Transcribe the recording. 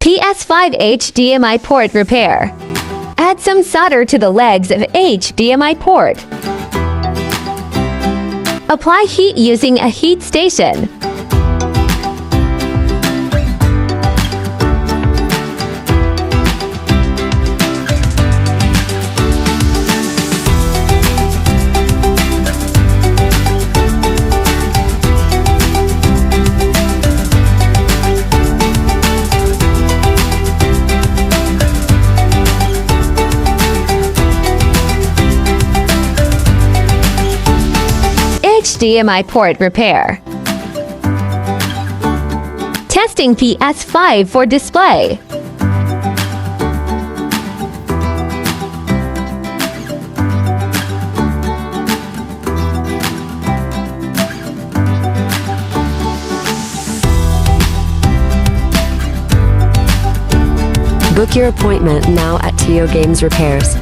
PS5 HDMI port repair. Add some solder to the legs of HDMI port. Apply heat using a heat station. HDMI port repair. Testing PS5 for display. Book your appointment now at TO Games Repairs.